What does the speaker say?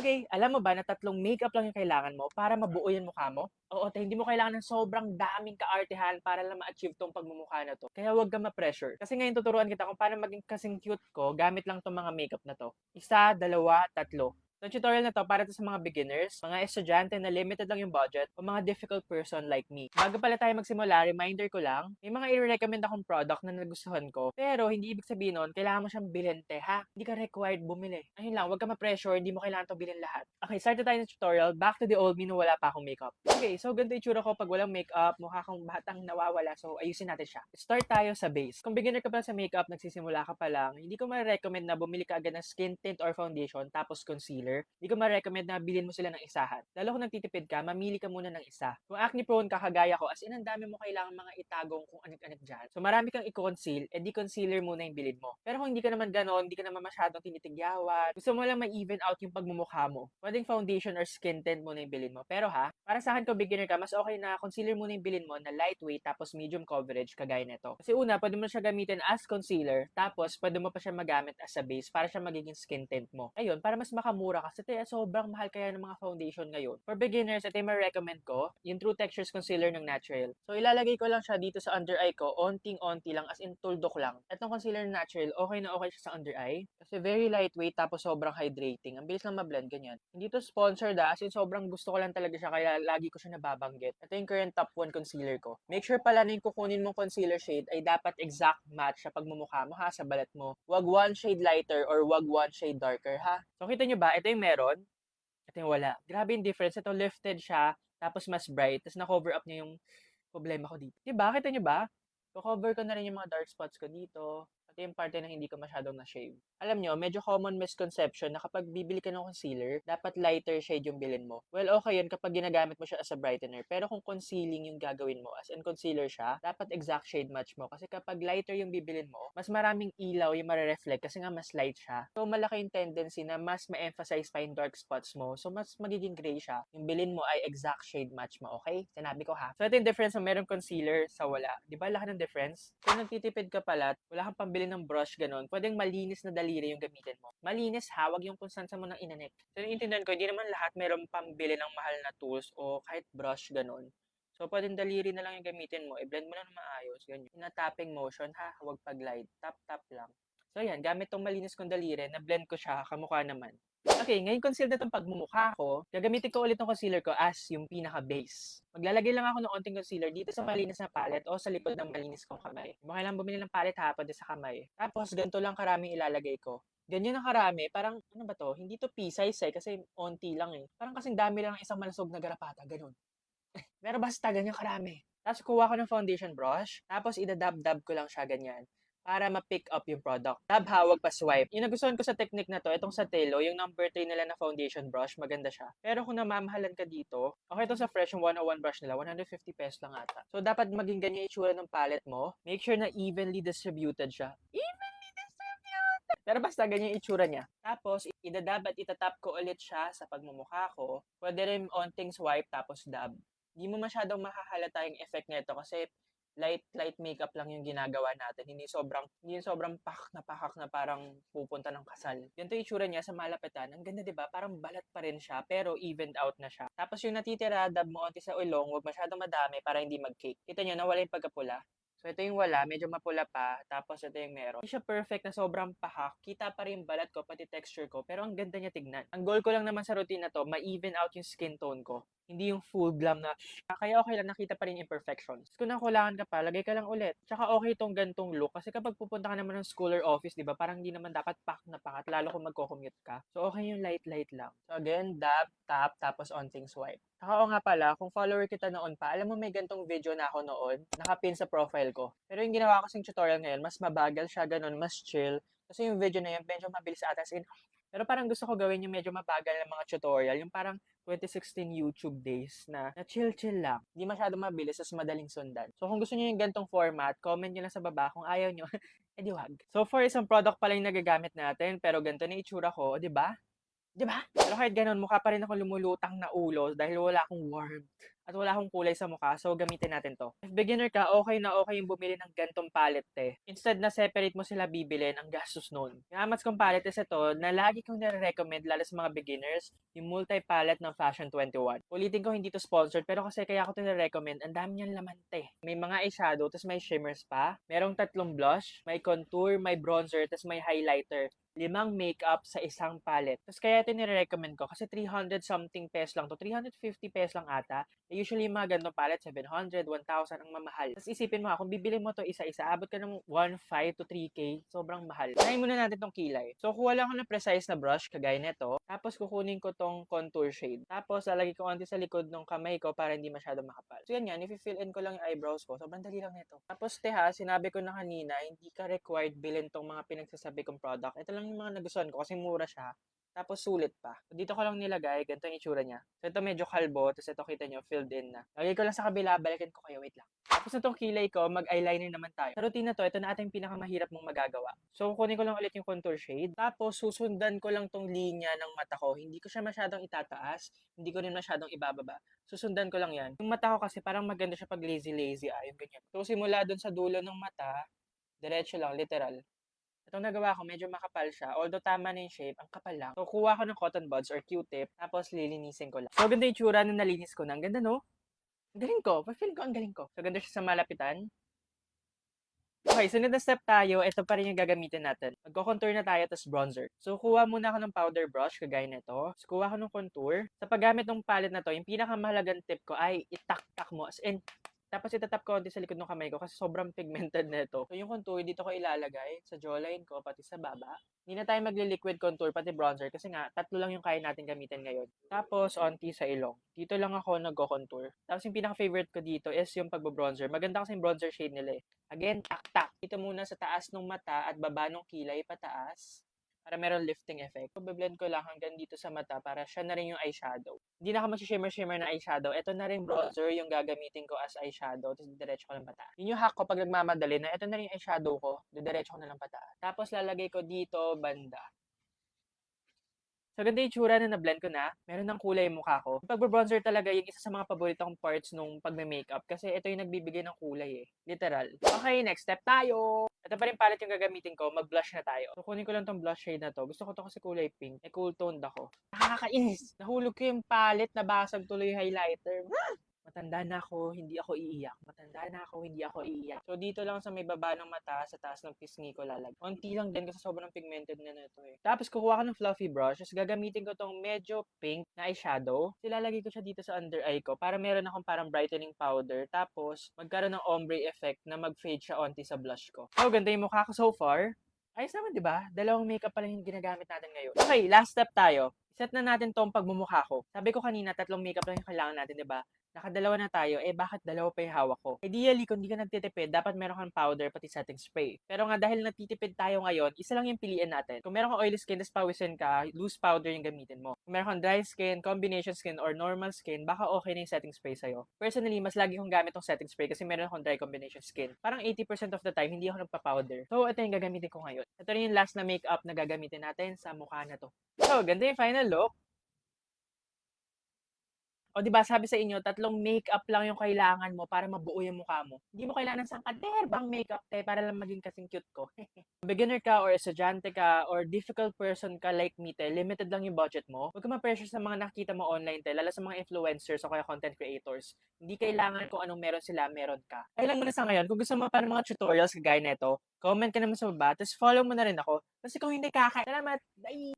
Okay, alam mo ba na 3 makeup lang yung kailangan mo para mabuo yung mukha mo? Oo, te, hindi mo kailangan ng sobrang daming kaartehan para lang ma-achieve 'tong pagmumukha na 'to. Kaya huwag kang ma-pressure. Kasi ngayon tuturuan kita kung paano maging kasing cute ko gamit lang 'tong mga makeup na 'to. 1, 2, 3. Sa tutorial na 'to para 'to sa mga beginners, mga estudyante na limited lang yung budget, o mga difficult person like me. Bago pala tayo magsimula, reminder ko lang, may mga i-recommend akong product na nagustuhan ko. Pero hindi ibig sabihin nun, kailangan mo siyang bilhin, te, ha? Hindi ka required bumili. Ayun lang, huwag ka ma-pressure, hindi mo kailangan 'to bilhin lahat. Okay, start na tayo ng tutorial. Back to the old me nung wala pa akong makeup. Okay, so ganito yung itsura ko pag walang makeup, mukha kang batang nawawala. So ayusin natin siya. Start tayo sa base. Kung beginner ka pa sa makeup, nagsisimula ka pa lang, hindi ko ma-recommend na bumili ka agad ng skin tint or foundation tapos concealer. Hindi ko ma-recommend na bilhin mo sila ng isahan. Lalo kung nagtitipid ka, mamili ka muna ng isa. Kung acne prone ka, kagaya ko, as in ang dami mo kailangan mga itagong kung anik-anik dyan. So marami kang i-conceal, edi concealer muna yung bilhin mo. Pero kung hindi ka naman ganon, hindi ka naman masyadong tinitigyawan, gusto mo lang ma-even out yung pagmumukha mo, pwedeng foundation or skin tint muna yung bilhin mo. Pero ha, para sa akin kung beginner ka, mas okay na concealer muna yung bilhin mo na lightweight tapos medium coverage kagaya nito. Kasi una, pwede mo siya gamitin as concealer, tapos pwede mo pa siya magamit as a base para siya magiging skin tint mo. Ayun, para mas makamura kasi sobrang mahal kaya ng mga foundation ngayon. For beginners, ito yung recommend ko, yung True Textures Concealer ng Natural. So ilalagay ko lang siya dito sa under eye ko, onting-onti lang, as in tuldok lang. Itong concealer ng Natural, okay na okay siya sa under eye. Kasi very lightweight tapos sobrang hydrating. Ang bilis lang ma-blend, ganyan. Hindi to sponsored as in sobrang gusto ko lang talaga siya kaya lagi ko siya nababanggit. Ito yung current top 1 concealer ko. Make sure pala na yung kukunin mong concealer shade ay dapat exact match sa pagmumukha mo ha, sa balat mo. Wag one shade lighter or wag one shade darker ha. So kita nyo ba, ito yung meron, ito yung wala. Grabe yung difference. Ito lifted siya, tapos mas bright, tapos na-cover up niya yung problema ko dito. Diba? Kita nyo ba? So-cover ko na rin yung mga dark spots ko dito. Pati yung parte na hindi ko masyadong na-shave. Alam nyo, medyo common misconception na kapag bibili ka ng concealer, dapat lighter shade yung bilhin mo. Well, okay yun kapag ginagamit mo siya as a brightener. Pero kung concealing yung gagawin mo, as in concealer siya, dapat exact shade match mo. Kasi kapag lighter yung bibilin mo, mas maraming ilaw yung marereflect kasi nga mas light siya. So, malaki yung tendency na mas ma-emphasize pa yung dark spots mo. So, mas magiging gray siya. Yung bilin mo ay exact shade match mo, okay? Sinabi ko ha. So, ito yung difference ng merong concealer sa wala. Di ba laki ng difference? Kung nagtitipid ka pala, wala kang pambili ng brush ganun, pwedeng malinis na daliri yung gamitin mo. Malinis ha, wag yung kung saan mo nang inanik. So, naiintindihan ko, hindi naman lahat meron pambili ng mahal na tools o kahit brush ganun. So, pwedeng daliri na lang yung gamitin mo. I-blend mo lang na maayos. Ganyan. Na tapping motion ha, huwag pag-glide. Tap-tap lang. So, yan. Gamit tong malinis kong daliri, na-blend ko siya, kamukha naman. Okay, ngayon conceal na itong pagmumukha ko, gagamitin ko ulit ng concealer ko as yung pinaka-base. Maglalagay lang ako ng onting concealer dito sa malinis na palette o sa likod ng malinis kong kamay. Hindi mo kailangan bumili ng palette ha, pwede sa kamay. Tapos, ganito lang karaming ilalagay ko. Ganyan ang karami, parang, ano ba to? Hindi to pea-size eh, kasi onti lang eh. Parang kasing dami lang ng isang malusog na garapata, ganun. Pero basta, ganyan karami. Tapos, kuha ko ng foundation brush, tapos idadab-dab ko lang siya ganyan para ma-pick up yung product. Dab ha, wag pa swipe. Yung nagustuhan ko sa technique na to, itong sa Telo, yung number 3 nila na foundation brush, maganda siya. Pero kung namamahalan ka dito, okay to sa Fresh yung 101 brush nila, 150 pesos lang ata. So, dapat maging ganyan yung itsura ng palette mo. Make sure na evenly distributed siya. Evenly distributed! Pero basta ganyan yung itsura niya. Tapos, idadab at itatap ko ulit siya sa pagmumukha ko. Pwede rin onting swipe tapos dab. Hindi mo masyadong mahahalata yung effect nito kasi light makeup lang yung ginagawa natin. Hindi sobrang pakak na parang pupunta ng kasal. Ganito yung itsura niya sa malapitan. Ang ganda, 'di ba? Parang balat pa rin siya, pero evened out na siya. Tapos yung natitira, dab mo onti sa ulong, huwag masyadong madami para hindi mag-cake. Kita niyo, nawala yung pagkapula. So, ito yung wala, medyo mapula pa, tapos ito yung meron. Hindi siya perfect na sobrang pahak, kita pa rin yung balat ko, pati texture ko, pero ang ganda niya tignan. Ang goal ko lang naman sa routine na to, ma-even out yung skin tone ko. Hindi yung full glam na, kaya okay lang, nakita pa rin yung imperfections. Kung nakulangan ka pa, lagay ka lang ulit. Tsaka okay tong gantong look, kasi kapag pupunta ka naman ng school or office, di ba, parang hindi naman dapat pak na pakat, lalo kung magko-commute ka. So, okay yung light lang. So, again, dab, tap, tapos onting swipe. Saka o nga pala, kung follower kita noon pa, alam mo may gantong video na ako noon, nakapin sa profile ko. Pero yung ginawa ko kasing tutorial ngayon, mas mabagal siya, ganun, mas chill. Kasi yung video na yun, medyo mabilis ata as in. Pero parang gusto ko gawin yung medyo mabagal na mga tutorial, yung parang 2016 YouTube days na chill-chill lang. Hindi masyadong mabilis, as madaling sundan. So kung gusto niyo yung gantong format, comment nyo lang sa baba. Kung ayaw nyo, edi wag. So for isang product pala yung nagagamit natin, pero ganito na itsura ko, di ba? 'Di ba? Pero kahit gano'n mukha pa rin akong lumulutang na ulo dahil wala akong warmth at wala akong kulay sa mukha, so gamitin natin 'to. If beginner ka, okey na okey yung bumili ng ganitong palette, Instead na separate mo sila bibilhin, ang gastos nun. Yung Amats kong palette is ito na lagi kong nire-recommend lalo sa mga beginners, yung multi-palette ng Fashion 21. Ulitin ko, hindi 'to sponsored pero kasi kaya ko 'to nire-recommend, ang dami niyang laman, May mga eyeshadow, ta's may shimmers pa, merong 3 blush, may contour, may bronzer, ta's may highlighter. 5 makeup sa isang palette. Tapos kaya ito nire-recommend ko kasi 300 something pesos lang to. 350 pesos lang ata. Usually yung mga ganitong palette, 700, 1,000 ang mamahal. Tapos isipin mo kung bibili mo to isa-isa, abot ka ng 1,500 to 3K. Sobrang mahal. Try muna natin tong kilay. So kuha lang ako ng precise na brush, kagaya nito. Tapos kukunin ko tong contour shade. Tapos lalagay ko onti sa likod ng kamay ko para hindi masyado makapal. So yan, i-fill in ko lang yung eyebrows ko. Sobrang dali lang nito. Tapos sinabi ko na kanina, hindi ka required bilhin tong mga pinagsasabi kong product. Ito lang yung mga nagustuhan ko kasi mura siya. Tapos sulit pa. So, dito ko lang nilagay, ganito yung itsura niya. So ito medyo kalbo, tapos ito kita nyo, filled in na. Lagay ko lang sa kabila, balikan ko kayo, wait lang. Tapos na itong kilay ko, mag-eyeliner naman tayo. Sa routine na to, ito na ating pinakamahirap mong magagawa. So kukunin ko lang ulit yung contour shade. Tapos susundan ko lang tong linya ng mata ko. Hindi ko siya masyadong itataas, hindi ko rin masyadong ibababa. Susundan ko lang yan. Yung mata ko kasi parang maganda siya pag lazy-lazy, yung ganyan. So simula dun sa dulo ng mata, diretso lang, literal. Itong nagawa ko, medyo makapal siya. Although tama na yung shape, ang kapal lang. So, kuha ko ng cotton buds or Q-tip, tapos lilinisin ko lang. So, ganda yung tsura na nalinis ko na. Ang ganda, no? Ang galing ko. Pa-feel ko, ang galing ko. So, ganda siya sa malapitan. Okay, sunod na step tayo. Ito pa rin yung gagamitin natin. Magko-contour na tayo, tapos bronzer. So, kuha muna ako ng powder brush, kagaya nito. So, kuha ko ng contour. Sa paggamit ng palette na to, yung pinakamahalagang tip ko ay itak-tak mo. As in, tapos itatap ko konti sa likod ng kamay ko kasi sobrang pigmented na ito. So yung contour, dito ko ilalagay sa jawline ko, pati sa baba. Hindi na tayo magli-liquid contour, pati bronzer kasi nga, 3 lang yung kaya natin gamitin ngayon. Tapos, onti sa ilong. Dito lang ako nagko-contour. Tapos yung pinaka-favorite ko dito is yung pagbo-bronzer. Maganda kasi yung bronzer shade nila. Again, tak-tak. Dito muna sa taas ng mata at baba ng kilay pataas para meron lifting effect. So, blend ko lang hanggang dito sa mata para siya na rin yung eyeshadow. Hindi na ako mag-shimmer-shimmer na eyeshadow. Ito na rin bronzer yung gagamitin ko as eyeshadow. Tapos diretso ko lang pata. Yun yung hack ko pag nagmamadali na ito na rin yung eyeshadow ko. Diretso ko na lang pata. Tapos lalagay ko dito banda. So, ganda yung tsura na na-blend ko na. Meron ng kulay yung mukha ko. Yung pagbo-bronzer talaga yung isa sa mga paborito kong parts nung pagme-makeup kasi ito yung nagbibigay ng kulay Literal. Okay, next step tayo. Ito pa rin palette yung gagamitin ko. Mag-blush na tayo. So, kunin ko lang tong blush shade na to. Gusto ko to kasi kulay pink. Cool toned ako. Nakakainis. Nahulog ko yung palette. Nabasag tuloy yung highlighter. Matanda na ako, hindi ako iiyak. Matanda na ako, hindi ako iiyak. So, dito lang sa may baba ng mata, sa taas ng pisngi ko lalag. Konti lang din kasi sobrang pigmented na nito Tapos, kukuha ko ng fluffy brush. Tapos, gagamitin ko tong medyo pink na eyeshadow. Silalagay ko siya dito sa under eye ko para meron akong parang brightening powder. Tapos, magkaroon ng ombre effect na mag-fade siya onti sa blush ko. So, ganda yung mukha ko so far. Ayos naman, di ba? Dalawang makeup pala yung ginagamit natin ngayon. Okay, last step tayo. Set na natin tong pagmumukha ko. Sabi ko kanina, 3 makeup lang yung kailangan natin, di ba? Nakadalawa na tayo, bakit dalawa pa yung hawak ko? Ideally, kung di ka nagtitipid, dapat meron kang powder pati setting spray. Pero nga dahil nagtitipid tayo ngayon, isa lang yung piliin natin. Kung meron kang oily skin, tapos pawisin ka, loose powder yung gamitin mo. Kung meron kang dry skin, combination skin, or normal skin, baka okay na yung setting spray sa'yo. Personally, mas lagi kong gamit tong setting spray kasi meron akong dry combination skin. Parang 80% of the time, hindi ako nagpa-powder. So, ito yung gagamitin ko ngayon. Ito rin yung last na makeup na gagamitin natin sa mukha na to. So, ganda yung final look. O 'di ba sabi sa inyo 3 makeup lang yung kailangan mo para mabuo yung mukha mo. Hindi mo kailangan ng sangkaderbang makeup para lang maging kasing cute ko. Beginner ka or estudyante ka or difficult person ka like me limited lang yung budget mo. Huwag ka ma-pressure sa mga nakikita mo online lalo sa mga influencers o kaya content creators. Hindi kailangan kung anong meron sila, meron ka. Kaya lang muna sa ngayon, kung gusto mo pa ng mga tutorials kagaya nito, comment ka naman sa baba, tapos follow mo na rin ako. Kasi kung hindi salamat. Bye!